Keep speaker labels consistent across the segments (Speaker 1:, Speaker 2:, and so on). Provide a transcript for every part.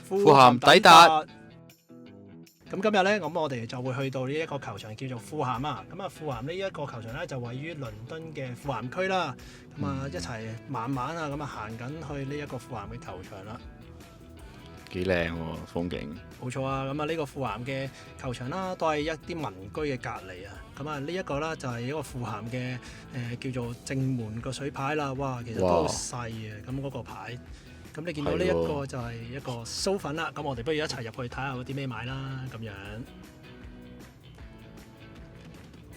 Speaker 1: 富咸抵達。咁今日咧，咁我哋就會去到呢一個球場叫做富咸啊。咁啊，富咸呢一個球場咧就位於倫敦嘅富咸區啦。咁啊，一齊慢慢啊咁啊行緊去呢一個富咸嘅球場啦。
Speaker 2: 幾靚喎風景。
Speaker 1: 冇錯啊，咁啊呢個富咸嘅球場啦，都係一啲民居嘅隔離啊。咁啊呢一個啦就係一個富咸嘅叫做正門個水牌啦。哇，其實都好細嘅，咁嗰個牌。咁你見到呢一個就係一個酥粉啦。咁我哋不如一齊入去睇下有啲咩買啦，咁樣。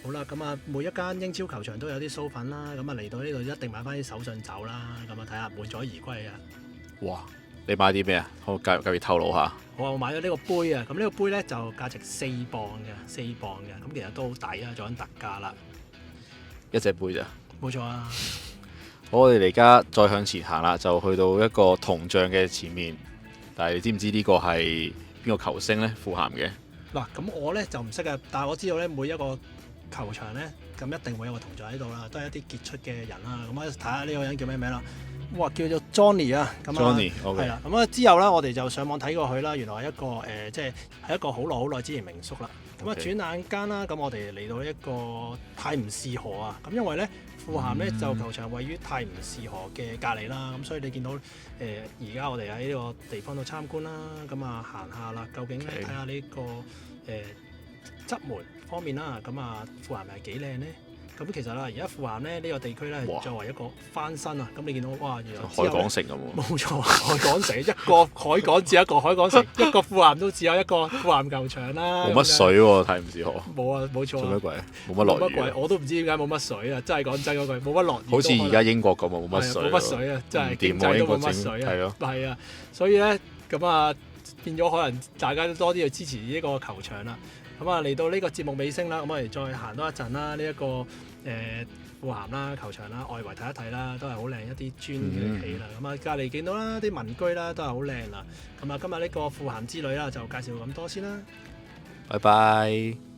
Speaker 1: 好啦，咁啊每一間英超球場都有啲酥粉啦。咁啊嚟到呢度一定買翻啲手信走啦。咁啊睇下滿載而歸啊！
Speaker 2: 哇！你買啲咩啊？可介意透露下？
Speaker 1: 好啊，我買咗呢個杯啊。咁呢個杯咧就價值4磅嘅，4磅嘅。咁其實都好抵啊，做緊特價啦。
Speaker 2: 一隻杯咋？
Speaker 1: 冇錯啊。
Speaker 2: 好，我哋而家再向前行啦，就去到一個銅像嘅前面。但係你知唔知呢個係邊個球星呢？富咸嘅。
Speaker 1: 嗱，咁我咧就唔識嘅，但係我知道咧每一個球場咧咁一定會有個銅像喺度啦，都係一啲傑出嘅人啦。咁我睇下呢個人叫咩名啦？哇，叫做 Johnny 啊，咁啊，係啦，咁啊之後咧，我哋就上網睇過去啦，原來係一個即係一個好耐之前名宿啦。咁啊轉眼間啦，咁我哋嚟到一個泰晤士河啊，咁因為咧富咸咧就球場位於泰晤士河嘅隔離啦，咁所以你見到而家我哋喺呢個地方度參觀啦，咁啊行下啦，究竟咧睇下呢個側門方面啦，咁啊富咸係幾靚咧？咁其實啦，而家富咸咧呢個地區咧作為一個翻新啊，咁你見到哇，原來
Speaker 2: 海港城咁喎。
Speaker 1: 冇錯，海港城一個海港只一個海港城，一個富咸都只有一個富咸球場啦。
Speaker 2: 冇乜水喎，泰晤士河。
Speaker 1: 冇啊，冇錯。
Speaker 2: 做乜鬼？冇乜落雨。
Speaker 1: 我都唔知點解冇乜水啊！真係講真嗰句，冇乜落雨。
Speaker 2: 好似而家英國咁冇乜水。
Speaker 1: 冇乜水啊！真係經濟都冇乜水啊。
Speaker 2: 係咯。
Speaker 1: 係啊，所以咧咁啊變咗可能大家都多啲去支持呢個球場啦。咁啊嚟到呢個節目尾聲啦，咁我哋再行多一陣啦。呢一個富咸啦球場啦，外圍睇一睇啦，都係好靚一啲磚嘅起啦。咁啊隔離見到啦啲民居啦，都係好靚啦。咁啊今日呢個富咸之旅啦，就介紹咁多先啦。
Speaker 2: 拜拜。